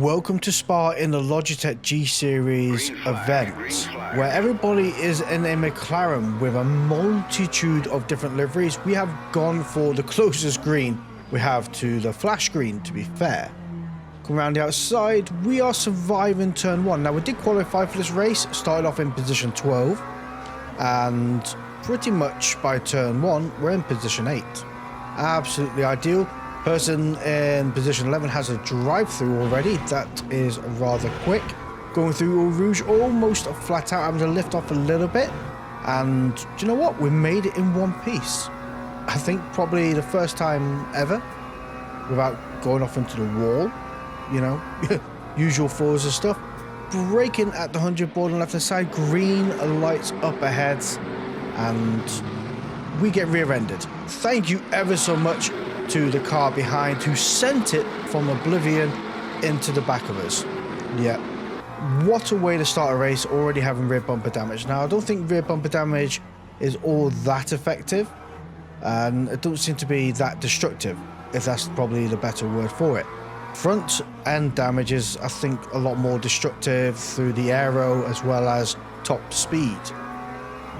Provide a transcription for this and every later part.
Welcome to Spa in the Logitech G Series event, where everybody is in a McLaren with a multitude of different liveries. We have gone for the closest green we have to the flash green, to be fair. Come around the outside, we are surviving turn 1. Now, we did qualify for this race, started off in position 12, and pretty much by turn 1, we're in position 8. Absolutely ideal. Person in position 11 has a drive-through already. That is rather quick. Going through Eau Rouge almost flat out, having to lift off a little bit. And do you know what? We made it in one piece. I think probably the first time ever without going off into the wall. You know, usual Forza stuff. Braking at the 100 board on the left-hand side. Green lights up ahead. And we get rear-ended. Thank you ever so much to the car behind who sent it from oblivion into the back of us. Yeah, what a way to start a race, already having rear bumper damage. Now, I don't think rear bumper damage is all that effective, and it doesn't seem to be that destructive, if that's probably the better word for it. Front end damage is, I think, a lot more destructive through the aero as well as top speed.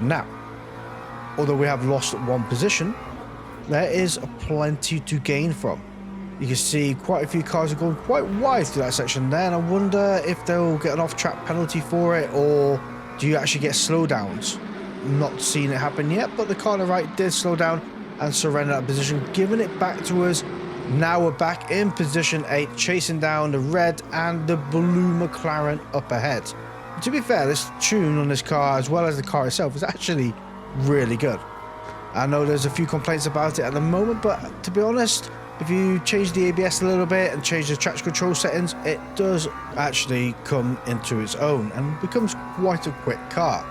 Now, although we have lost one position, there is plenty to gain from. You can see quite a few cars are going quite wide through that section there, and I wonder if they'll get an off-track penalty for it, or do you actually get slowdowns? Not seen it happen yet, but the car on the right did slow down and surrender that position, giving it back to us. Now we're back in position 8, chasing down the red and the blue McLaren up ahead. To be fair, this tune on this car, as well as the car itself, is actually really good. I know there's a few complaints about it at the moment, but to be honest, if you change the ABS a little bit and change the traction control settings, it does actually come into its own and becomes quite a quick car.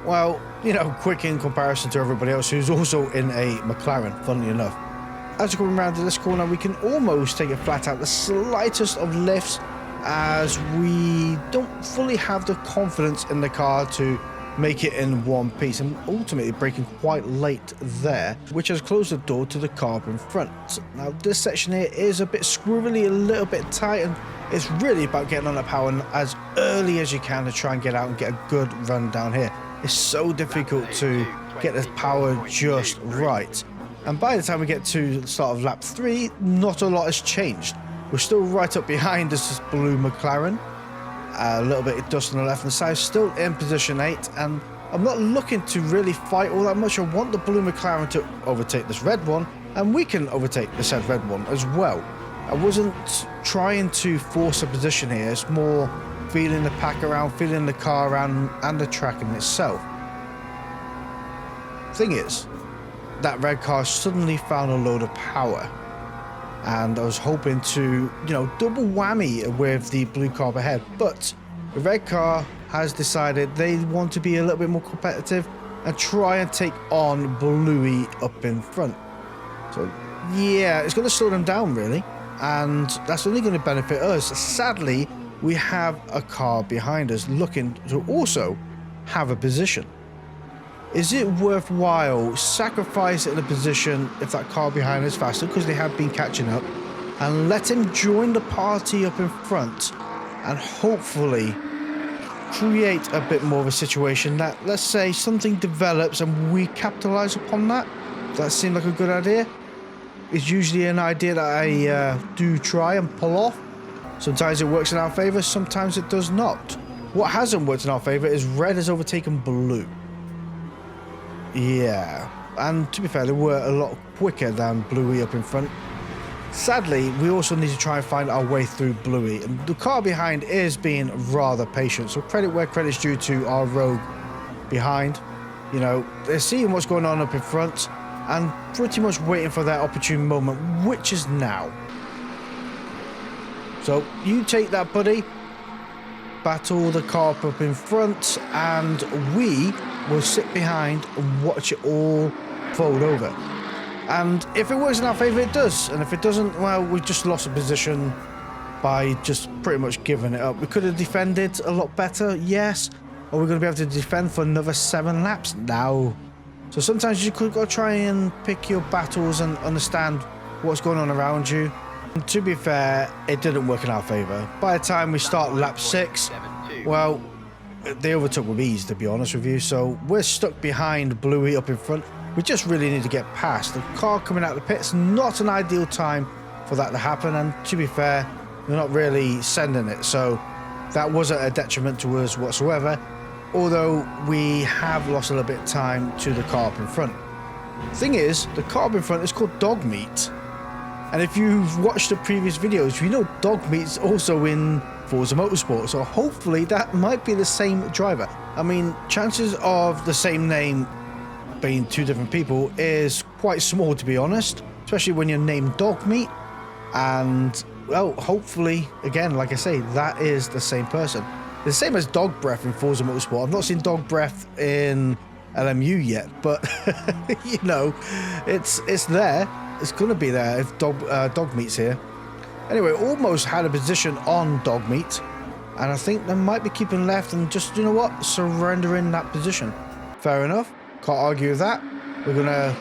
Well, you know, quick in comparison to everybody else who's also in a McLaren, funnily enough. As we're coming around to this corner, we can almost take it flat out, the slightest of lifts, as we don't fully have the confidence in the car to make it in one piece, and ultimately braking quite late there, which has closed the door to the car in front. Now, this section here is a bit squirrely, a little bit tight, and it's really about getting on the power as early as you can to try and get out and get a good run down here. It's so difficult to get the power just right, and by the time we get to the start of lap 3, not a lot has changed. We're still right up behind this blue McLaren. A little bit of dust on the left hand side, still in position 8, and I'm not looking to really fight all that much. I want the blue McLaren to overtake this red one, and we can overtake the said red one as well. I wasn't trying to force a position here, it's more feeling the pack around, feeling the car around, and the track in itself. Thing is, that red car suddenly found a load of power, and I was hoping to, you know, double whammy with the blue car ahead, but the red car has decided they want to be a little bit more competitive and try and take on Bluey up in front. So yeah, it's going to slow them down really, and that's only going to benefit us. Sadly, we have a car behind us looking to also have a position. Is it worthwhile sacrificing the position if that car behind is faster, because they have been catching up, and let him join the party up in front and hopefully create a bit more of a situation that, let's say, something develops and we capitalize upon that? Does that seem like a good idea? It's usually an idea that I do try and pull off. Sometimes it works in our favor, sometimes it does not. What hasn't worked in our favor is red has overtaken blue. Yeah, and to be fair, they were a lot quicker than Bluey up in front. Sadly, we also need to try and find our way through Bluey, and the car behind is being rather patient, so credit where credit's due to our rogue behind. You know, they're seeing what's going on up in front and pretty much waiting for their opportune moment, which is now. So you take that, buddy, battle the car up in front, and we will sit behind and watch it all fold over. And if it works in our favor, it does, and if it doesn't, well, we just lost a position by just pretty much giving it up. We could have defended a lot better, yes. Are we going to be able to defend for another 7 laps? No. So sometimes you could go try and pick your battles and understand what's going on around you. And to be fair, it didn't work in our favour. By the time we start lap 6, well, they overtook with ease, to be honest with you. So we're stuck behind Bluey up in front. We just really need to get past. The car coming out of the pits, not an ideal time for that to happen. And to be fair, we're not really sending it. So that wasn't a detriment to us whatsoever. Although we have lost a little bit of time to the car up in front. Thing is, the car up in front is called Dog Meat. And if you've watched the previous videos, you know Dog Meat's also in Forza Motorsport. So hopefully that might be the same driver. I mean, chances of the same name being two different people is quite small, to be honest. Especially when you're named Dog Meat. And, well, hopefully, again, like I say, that is the same person. The same as Dog Breath in Forza Motorsport. I've not seen Dog Breath in LMU yet, but you know, it's there. It's gonna be there if Dog Meat's here. Anyway, almost had a position on Dog Meat, and I think they might be keeping left and just, you know what, surrendering that position. Fair enough. Can't argue with that. We're gonna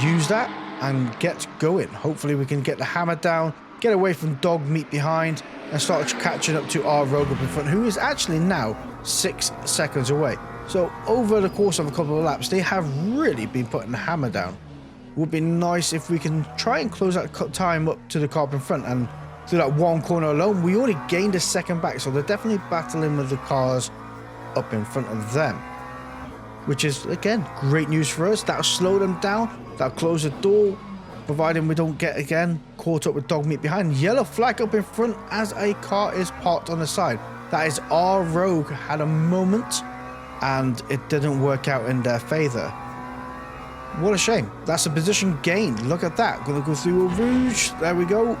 use that and get going. Hopefully, we can get the hammer down, get away from Dog Meat behind, and start catching up to our Rogue up in front, who is actually now 6 seconds away. So over the course of a couple of laps, they have really been putting the hammer down. It would be nice if we can try and close that time up to the car up in front, and through that one corner alone, we already gained a second back, so they're definitely battling with the cars up in front of them. Which is, again, great news for us. That'll slow them down, that'll close the door, providing we don't get, again, caught up with Dog Meat behind. Yellow flag up in front as a car is parked on the side. That is our Rogue had a moment, and it didn't work out in their favour. What a shame. That's a position gained. Look at that. Gonna go through a Rouge. There we go.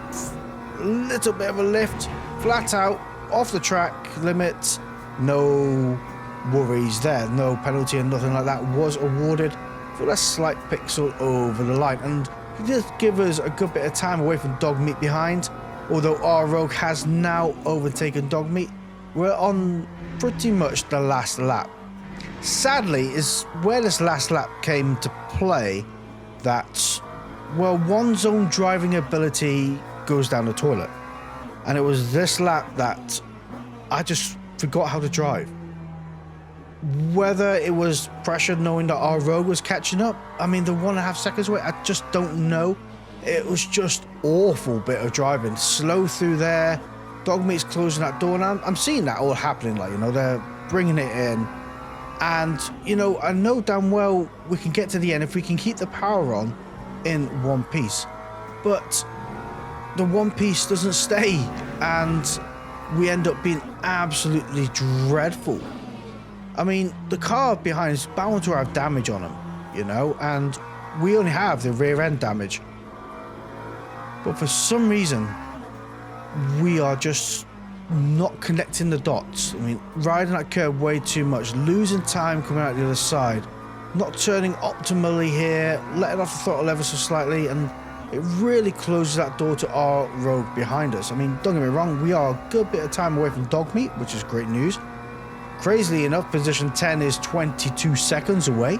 A little bit of a lift. Flat out. Off the track limit. No worries there. No penalty and nothing like that was awarded for a slight pixel over the line. And it did give us a good bit of time away from Dog Meat behind. Although our Rogue has now overtaken Dog Meat. We're on pretty much the last lap. Sadly, is where this last lap came to play that, well, one's own driving ability goes down the toilet. And it was this lap that I just forgot how to drive. Whether it was pressure knowing that our Rogue was catching up, I mean, the 1.5 seconds away, I just don't know. It was just awful bit of driving. Slow through there. Dog Meat's closing that door, and I'm seeing that all happening, like, you know, they're bringing it in. And, you know, I know damn well we can get to the end if we can keep the power on in one piece. But the one piece doesn't stay, and we end up being absolutely dreadful. I mean, the car behind is bound to have damage on them, you know, and we only have the rear end damage. But for some reason, we are just not connecting the dots. I mean, riding that curve way too much, losing time coming out the other side, not turning optimally here, letting off the throttle ever so slightly, and it really closes that door to our Rogue behind us. I mean, don't get me wrong, we are a good bit of time away from Dog Meat, which is great news. Crazily enough, position 10 is 22 seconds away,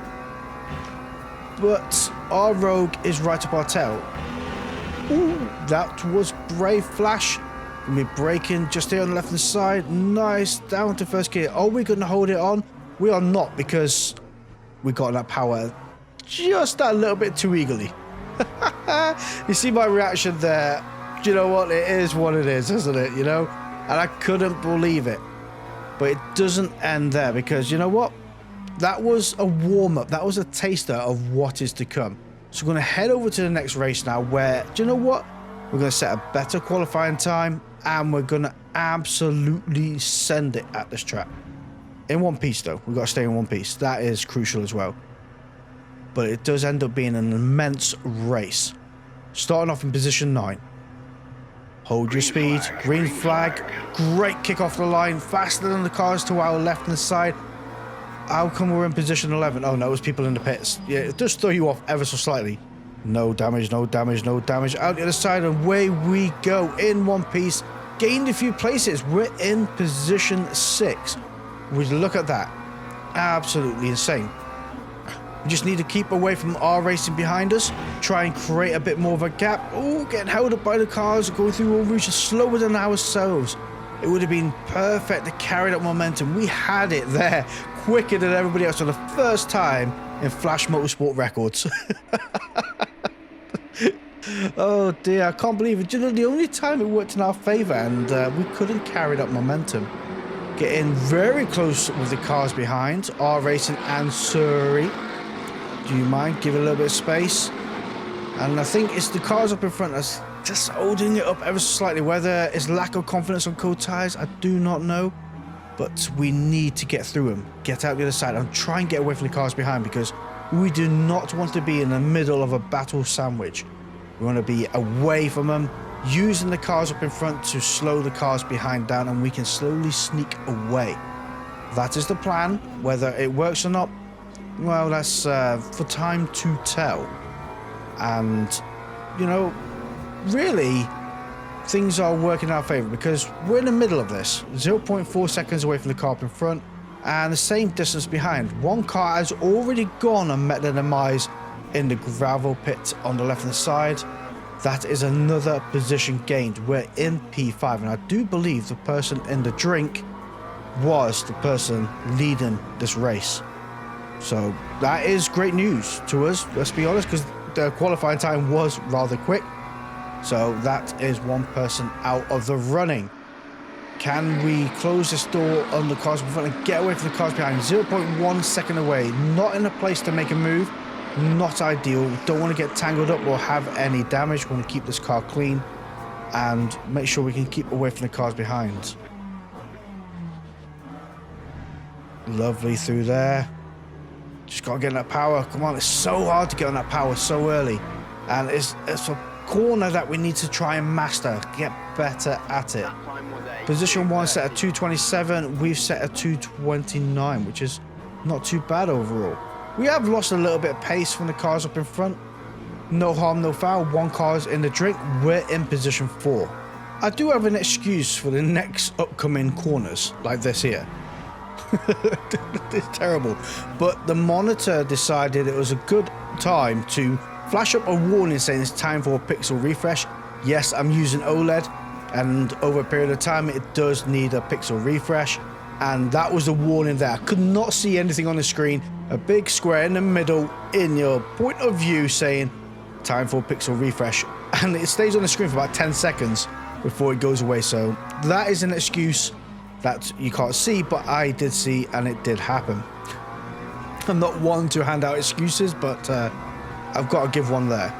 but our Rogue is right up our tail. Ooh, that was brave flash. We're braking just here on the left hand side. Nice, down to first gear. Are we going to hold it on? We are not, because we got that power just that little bit too eagerly. You see my reaction there? Do you know what? It is what it is, isn't it? You know? And I couldn't believe it. But it doesn't end there, because you know what? That was a warm-up. That was a taster of what is to come. So we're going to head over to the next race now, where, do you know what? We're going to set a better qualifying time, and we're going to absolutely send it at this track. In one piece, though. We've got to stay in one piece. That is crucial as well. But it does end up being an immense race. Starting off in position 9. Hold your speed. Green flag. Great kick off the line. Faster than the cars to our left hand side. How come we're in position 11? Oh, no, it was people in the pits. Yeah, it does throw you off ever so slightly. No damage, no damage, no damage. Out the other side, and away we go in one piece. Gained a few places. We're in position 6. Would you look at that? Absolutely insane. We just need to keep away from our racing behind us, try and create a bit more of a gap. Oh, getting held up by the cars, going through all routes slower than ourselves. It would have been perfect to carry that momentum. We had it there, quicker than everybody else for the first time in Flash Motorsport records. Oh dear, I can't believe it. You know, the only time it worked in our favour, and we couldn't carry that momentum. Getting very close with the cars behind, R Racing and Surrey. Do you mind? Give it a little bit of space. And I think it's the cars up in front that's just holding it up ever so slightly. Whether it's lack of confidence on cold tyres, I do not know. But we need to get through them. Get out the other side and try and get away from the cars behind, because we do not want to be in the middle of a battle sandwich. We want to be away from them, using the cars up in front to slow the cars behind down, and we can slowly sneak away. That is the plan. Whether it works or not, well, that's for time to tell. And, you know, really, things are working in our favour, because we're in the middle of this. 0.4 seconds away from the car up in front, and the same distance behind. One car has already gone and met their demise in the gravel pit on the left-hand side. That is another position gained. We're in P5, and I do believe the person in the drink was the person leading this race. So that is great news to us, let's be honest, because the qualifying time was rather quick. So that is one person out of the running. Can we close this door on the cars in front and get away from the cars behind? 0.1 second away. Not in a place to make a move. Not ideal. Don't want to get tangled up or have any damage. We want to keep this car clean and make sure we can keep away from the cars behind. Lovely through there. Just got to get in that power. Come on, it's so hard to get on that power so early. And it's a corner that we need to try and master. Get better at it. Position 1 set at 227. We've set at 229, which is not too bad overall. We have lost a little bit of pace from the cars up in front. No harm, no foul. One car's in the drink. We're in position 4. I do have an excuse for the next upcoming corners, like this here. It's terrible. But the monitor decided it was a good time to flash up a warning saying it's time for a pixel refresh. Yes, I'm using OLED, and over a period of time it does need a pixel refresh. And that was the warning there. I could not see anything on the screen. A big square in the middle in your point of view saying time for a pixel refresh. And it stays on the screen for about 10 seconds before it goes away. So that is an excuse that you can't see, but I did see, and it did happen. I'm not one to hand out excuses, but I've got to give one there.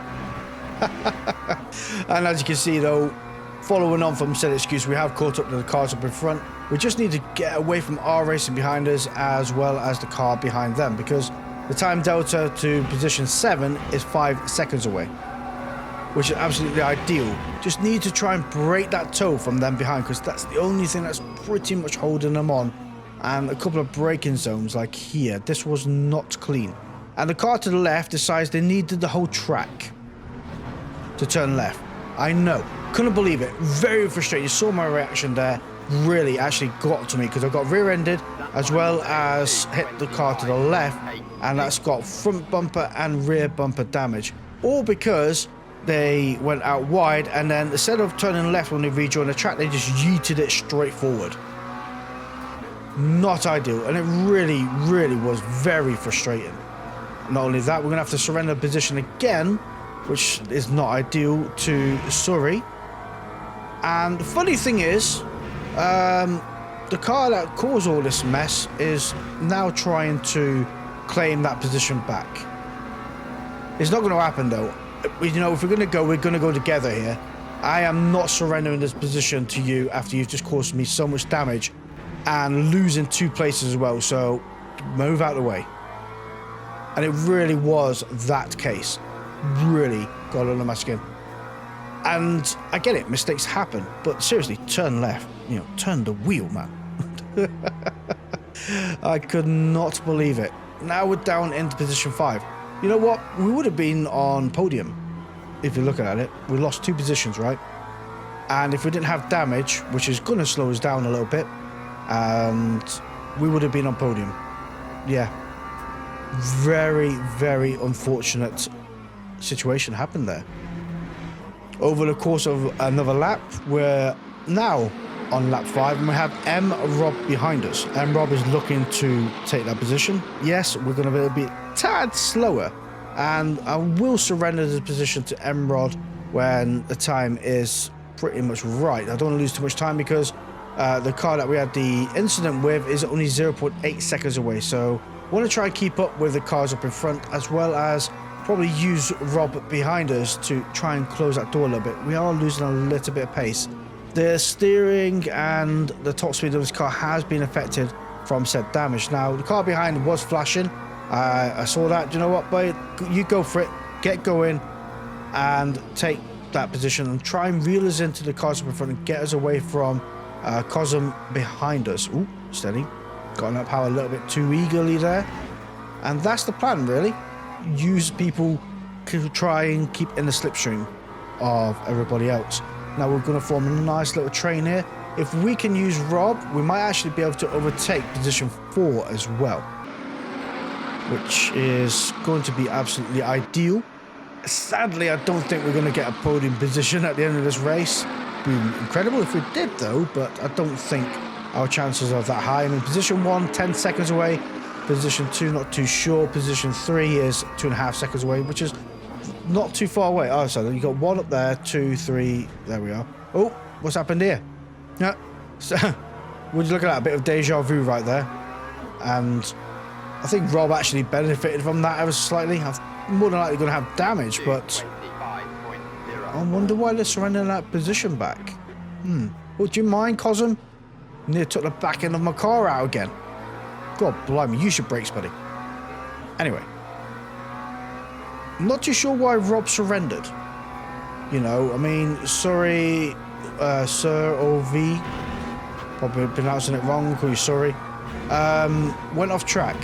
And as you can see though, following on from said excuse, we have caught up to the cars up in front. We just need to get away from our racing behind us as well as the car behind them, because the time delta to position 7 is 5 seconds away, which is absolutely ideal. Just need to try and break that toe from them behind, because that's the only thing that's pretty much holding them on. And a couple of braking zones like here, this was not clean. And the car to the left decides they needed the whole track to turn left. I know, couldn't believe it. Very frustrating. You saw my reaction there. Really actually got to me, because I got rear-ended as well as hit the car to the left, and that's got front bumper and rear bumper damage, all because they went out wide, and then instead of turning left when they rejoined the track, they just yeeted it straight forward. Not ideal, and it really was very frustrating. Not only that, we're gonna have to surrender position again, which is not ideal to Surrey. And the funny thing is, the car that caused all this mess is now trying to claim that position back. It's not going to happen though. You know, if we're going to go together here. I am not surrendering this position to you after you've just caused me so much damage and losing 2 places as well. So move out of the way. And it really was that case. Really got under my skin. And I get it, mistakes happen, but seriously, turn left. You know, turn the wheel, man. I could not believe it. Now we're down into position 5. You know what? We would have been on podium if you're looking at it. We lost 2 positions, right? And if we didn't have damage, which is going to slow us down a little bit, and we would have been on podium. Yeah. very, very unfortunate situation happened there. Over the course of another lap, we're now on lap 5 and we have Rob behind us. Rob is looking to take that position. Yes, we're going to be a tad slower, and I will surrender the position to Rod when the time is pretty much right. I don't want to lose too much time because the car that we had the incident with is only 0.8 seconds away, so I want to try and keep up with the cars up in front, as well as probably use Rob behind us to try and close that door a little bit. We are losing a little bit of pace. The steering and the top speed of this car has been affected from said damage. Now, the car behind was flashing. I saw that. Do you know what, boy? You go for it. Get going and take that position and try and reel us into the cars up in front and get us away from Cosm behind us. Ooh, steady. Got that power a little bit too eagerly there. And that's the plan, really. Use people to try and keep in the slipstream of everybody else. Now we're going to form a nice little train here. If we can use Rob, we might actually be able to overtake position 4 as well, which is going to be absolutely ideal. Sadly, I don't think we're going to get a podium position at the end of this race. It'd be incredible if we did, though, but I don't think our chances are that high. I mean, position 1, 10 seconds away. Position 2, not too sure. Position 3 is 2.5 seconds away, which is not too far away. Oh, so you got 1 up there, 2, 3. There we are. Oh, what's happened here? Yeah. So, would you look at that? A bit of deja vu right there. And I think Rob actually benefited from that ever so slightly. I'm more than likely going to have damage, but I wonder why they're surrendering that position back. Well, do you mind, Cosm? Near took the back end of my car out again. God blimey, use your brakes, buddy. Anyway. I'm not too sure why Rob surrendered. You know, I mean, sorry, Sir OV. Probably pronouncing it wrong, call you sorry. Went off track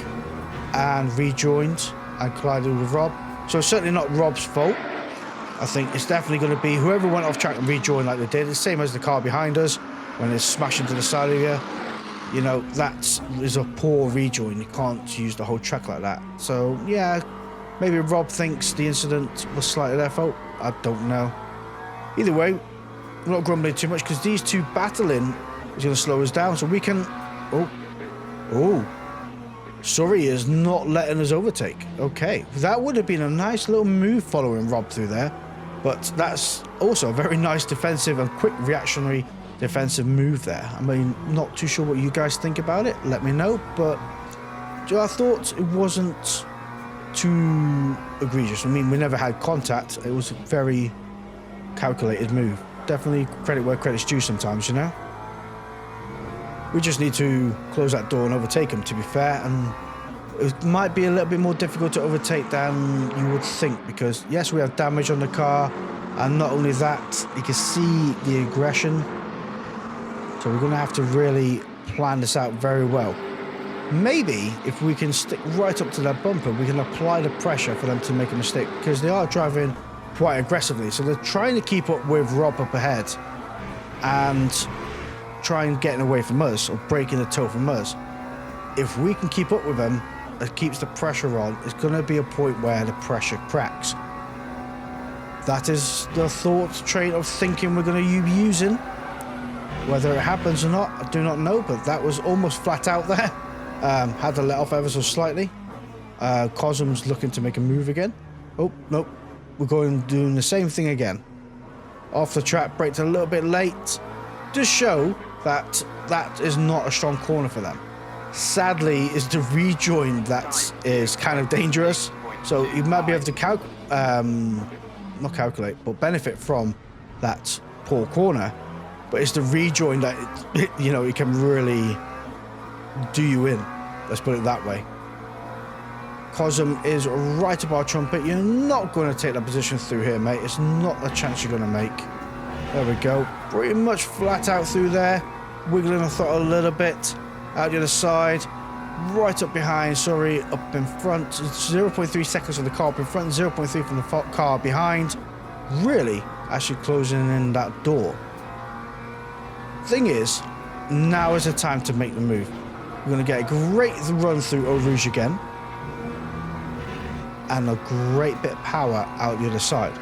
and rejoined and collided with Rob. So it's certainly not Rob's fault. I think it's definitely going to be whoever went off track and rejoined like they did. It's the same as the car behind us when it's smashing to the side of you. You know, that is a poor rejoin. You can't use the whole track like that. So, yeah, maybe Rob thinks the incident was slightly their fault. I don't know. Either way, I'm not grumbling too much because these two battling is going to slow us down. So we can... Oh. Sorry is not letting us overtake. Okay. That would have been a nice little move following Rob through there. But that's also a very nice defensive and quick reactionary defensive move there. I mean, not too sure what you guys think about it. Let me know. But I thought it wasn't too egregious. I mean, we never had contact. It was a very calculated move. Definitely credit where credit's due sometimes, you know? We just need to close that door and overtake him, to be fair. And it might be a little bit more difficult to overtake than you would think because, yes, we have damage on the car. And not only that, you can see the aggression. So we're going to have to really plan this out very well. Maybe if we can stick right up to that bumper, we can apply the pressure for them to make a mistake because they are driving quite aggressively. So they're trying to keep up with Rob up ahead and trying getting away from us or breaking the toe from us. If we can keep up with them, it keeps the pressure on. It's going to be a point where the pressure cracks. That is the thought train of thinking we're going to be using. Whether it happens or not, I do not know, but that was almost flat out there. Had to let off ever so slightly. Cosm's looking to make a move again. Oh, nope. We're doing the same thing again. Off the track, braked a little bit late. To show that that is not a strong corner for them. Sadly, is the rejoin that is kind of dangerous. So you might be able to not calculate, but benefit from that poor corner. But it's the rejoin that, you know, it can really do you in. Let's put it that way. Cosm is right up our trumpet. You're not going to take that position through here, mate. It's not a chance you're going to make. There we go. Pretty much flat out through there. Wiggling the throttle a little bit. Out the other side. Right up behind. Sorry, up in front. 0.3 seconds from the car up in front. 0.3 from the car behind. Really actually closing in that door. Thing is, now is the time to make the move. We're going to get a great run through Eau Rouge again. and a great bit of power out the other side.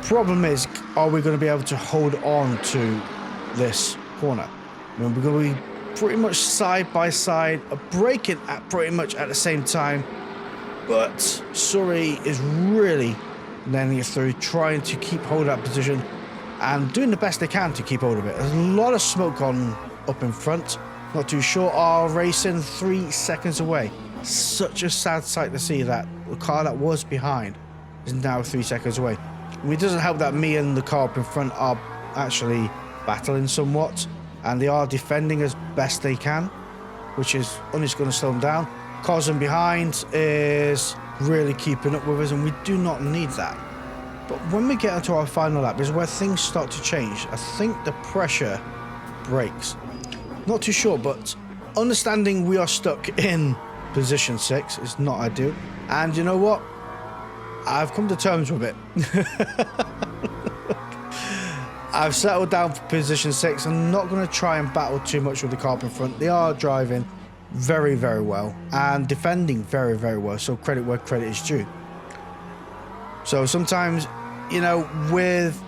Problem is, are we going to be able to hold on to this corner? I mean, we're going to be pretty much side by side, braking at pretty much at the same time, but Surrey is really letting it through, trying to keep hold of that position and doing the best they can to keep hold of it. There's a lot of smoke on up in front. Not too sure. Are racing 3 seconds away. Such a sad sight to see that the car that was behind is now 3 seconds away. I mean, it doesn't help that me and the car up in front are actually battling somewhat, and they are defending as best they can, which is only going to slow them down. Cars in behind is really keeping up with us, and we do not need that. But when we get into our final lap is where things start to change. I think the pressure breaks. Not too sure, but understanding we are stuck in position 6 is not ideal. And you know what? I've come to terms with it. I've settled down for position 6. I'm not going to try and battle too much with the car in front. They are driving very, very well and defending very, very well. So credit where credit is due. So sometimes, you know, with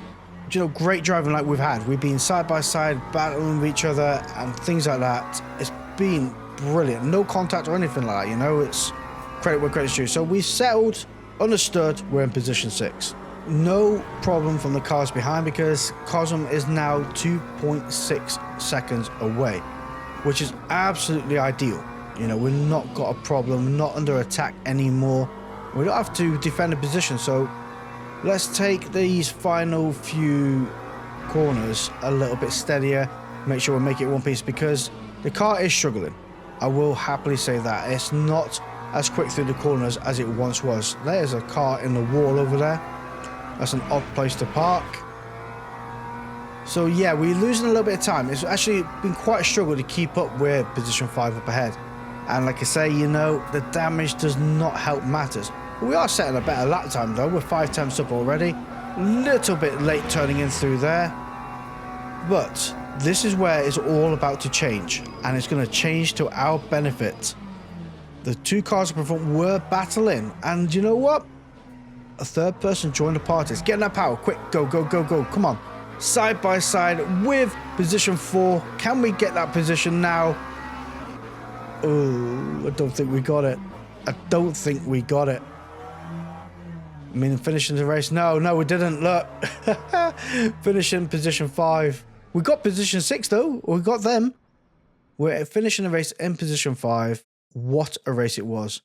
great driving like we've had, we've been side by side battling with each other and things like that. It's been brilliant. No contact or anything like that, you know. It's credit where credit's due. So we've settled, understood, we're in position 6. No problem from the cars behind because Cosm is now 2.6 seconds away, which is absolutely ideal. You know, we've not got a problem, not under attack anymore. We don't have to defend a position, so let's take these final few corners a little bit steadier, make sure we make it one piece because the car is struggling. I will happily say that. It's not as quick through the corners as it once was. There's a car in the wall over there. That's an odd place to park. So yeah, we're losing a little bit of time. It's actually been quite a struggle to keep up with position 5 up ahead. And like I say, you know, the damage does not help matters. We are setting a better lap time though. We're 5 tenths up already. Little bit late turning in through there. But this is where it's all about to change. And it's going to change to our benefit. The 2 cars up in front were battling. And you know what? A third person joined the party. It's getting that power. Quick, go, go, go, go. Come on. Side by side with position 4. Can we get that position now? Oh, I don't think we got it. I don't think we got it. I mean, finishing the race. No, we didn't. Look. Finishing position 5. We got position 6 though. We got them. We're finishing the race in position 5. What a race it was.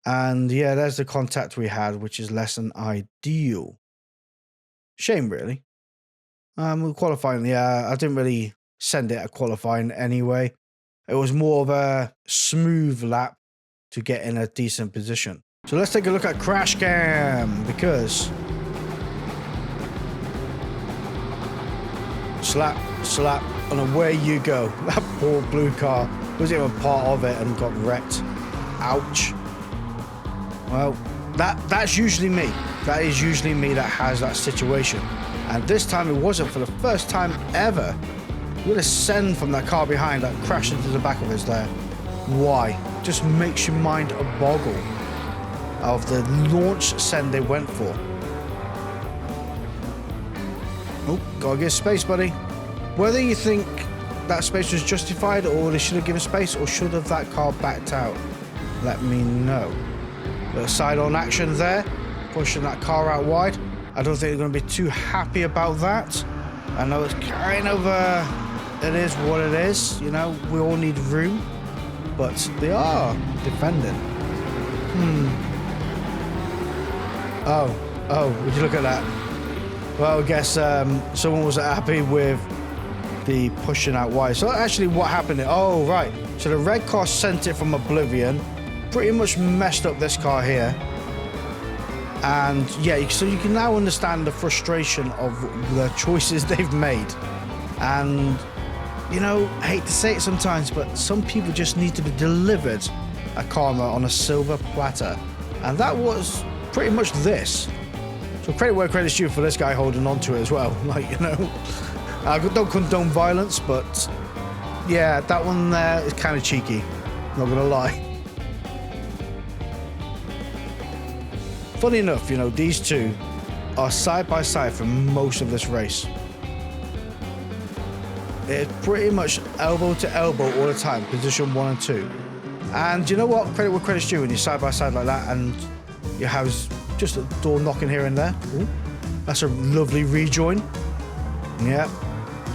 And yeah, there's the contact we had, which is less than ideal. Shame, really. We're qualifying. Yeah, I didn't really send it at qualifying anyway. It was more of a smooth lap to get in a decent position. So let's take a look at crash cam because slap, and away you go. That poor blue car wasn't even part of it and got wrecked. Ouch. Well, that's usually me. That is usually me that has that situation. And this time it wasn't. For the first time ever, we had a send from that car behind that crashed into the back of us there. Why? Just makes your mind a boggle of the launch send they went for. Oh, gotta give space, buddy. Whether you think that space was justified or they should have given space or should have that car backed out, let me know. Little side-on action there, pushing that car out wide. I don't think they're going to be too happy about that. I know it's kind of it is what it is. You know, we all need room, but they are defending. Oh, would you look at that? Well, I guess someone wasn't happy with the pushing out wide. So actually what happened, oh right, so the red car sent it from oblivion, pretty much messed up this car here. And yeah, so you can now understand the frustration of the choices they've made. And you know, I hate to say it sometimes, but some people just need to be delivered a karma on a silver platter, and that was pretty much this. So credit where credit's due for this guy holding on to it as well. Like, you know, I don't condone violence, but yeah, that one there is kind of cheeky, not gonna lie. Funny enough, you know, these two are side by side for most of this race. It's pretty much elbow to elbow all the time, position 1 and 2. And you know what? Credit where credit's due when you're side by side like that and you have just a door knocking here and there. Ooh, that's a lovely rejoin. Yep.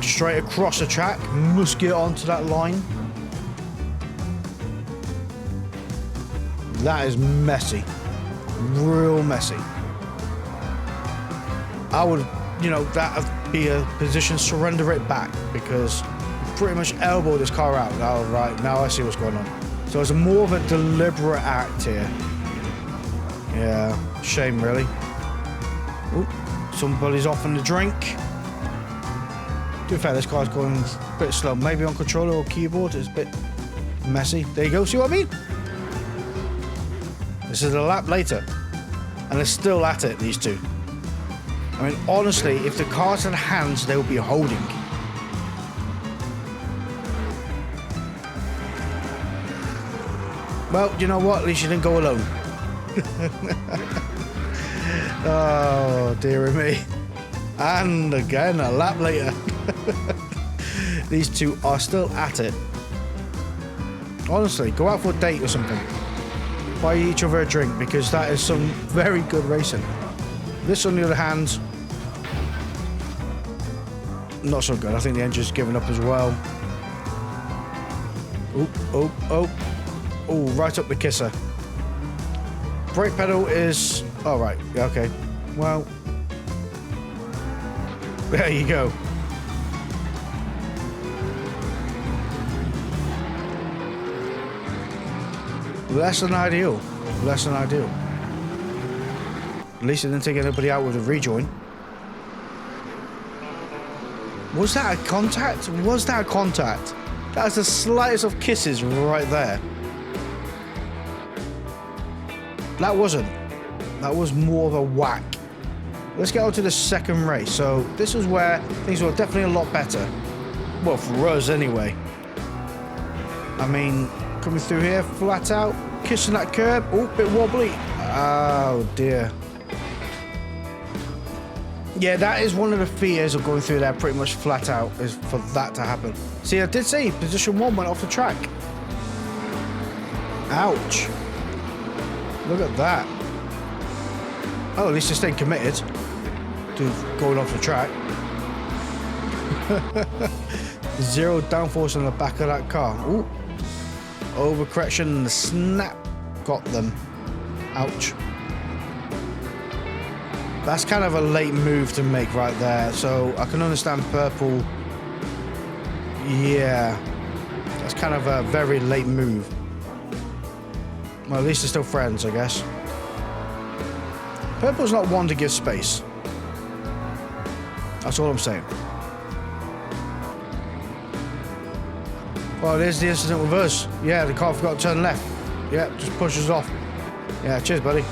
Straight across the track. Must get onto that line. That is messy. Real messy. I would, you know, that would be a position, surrender it back, because you pretty much elbowed this car out. Oh, right, now I see what's going on. So it's more of a deliberate act here. Yeah, shame really. Ooh, somebody's off in the drink. To be fair, this car's going a bit slow. Maybe on controller or keyboard, it's a bit messy. There you go, see what I mean? This is a lap later, and they're still at it, these two. I mean, honestly, if the cars had hands, they would be holding. Well, you know what? At least you didn't go alone. Oh, dear me. And again, a lap later. These two are still at it. Honestly, go out for a date or something. Buy each other a drink, because that is some very good racing. This, on the other hand, not so good. I think the engine's given up as well. Oh, oh, oh. Oh, right up the kisser. Brake pedal is... Oh, right. Okay. Well, there you go. Less than ideal. Less than ideal. At least it didn't take anybody out with a rejoin. Was that a contact? Was that a contact? That's the slightest of kisses right there. That wasn't. That was more of a whack. Let's get on to the second race. So this was where things were definitely a lot better. Well, for us anyway. I mean, coming through here, flat out, kissing that curb. Oh, bit wobbly. Oh dear. Yeah, that is one of the fears of going through there pretty much flat out, is for that to happen. See, I did say position 1 went off the track. Ouch. Look at that. Oh, at least they stayed committed to going off the track. Zero downforce on the back of that car. Ooh. Overcorrection and the snap got them. Ouch. That's kind of a late move to make right there. So I can understand purple. Yeah. That's kind of a very late move. Well, at least they're still friends, I guess. Purple's not one to give space. That's all I'm saying. Well, there's the incident with us. Yeah, the car forgot to turn left. Yeah, just pushes off. Yeah, cheers, buddy.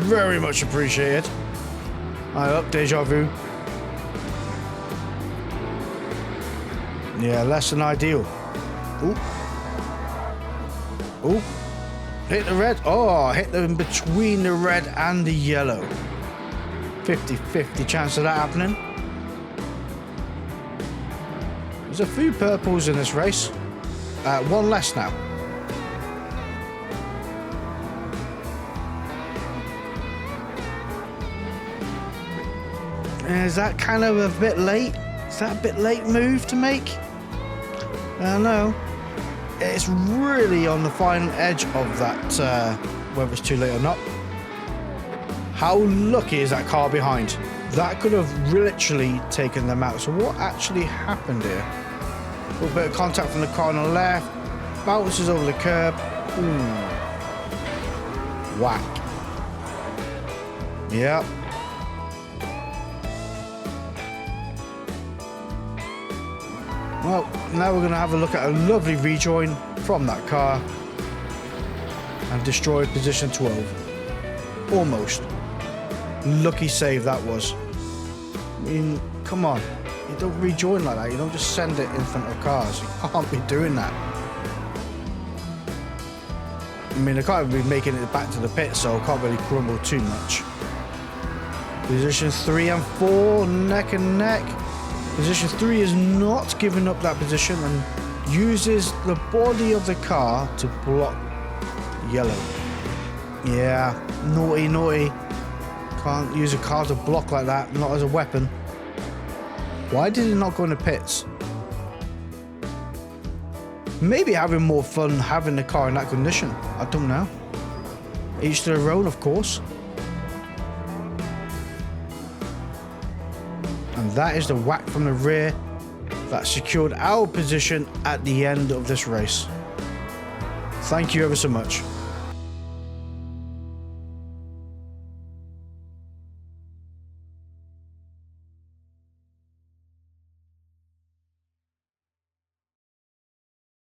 Very much appreciated. Alright, up, deja vu. Yeah, less than ideal. Ooh. Ooh. Hit the red. Oh, hit them between the red and the yellow. 50-50 chance of that happening. There's a few purples in this race. One less now. Is that kind of a bit late? Is that a bit late move to make? I don't know. It's really on the fine edge of that, whether it's too late or not. How lucky is that car behind? That could have literally taken them out. So what actually happened here? A little bit of contact from the car on the left. Bounces over the curb. Ooh. Whack. Yep. Well, now we're going to have a look at a lovely rejoin from that car and destroy position 12. Almost. Lucky save that was. I mean, come on. You don't rejoin like that. You don't just send it in front of cars. You can't be doing that. I mean, I can't be making it back to the pit, so I can't really grumble too much. Position 3 and 4, neck and neck. Position 3 is not giving up that position and uses the body of the car to block yellow. Yeah, naughty, naughty. Can't use a car to block like that, not as a weapon. Why did it not go into pits? Maybe having more fun having the car in that condition. I don't know. Each to their own, of course. And that is the whack from the rear that secured our position at the end of this race. Thank you ever so much.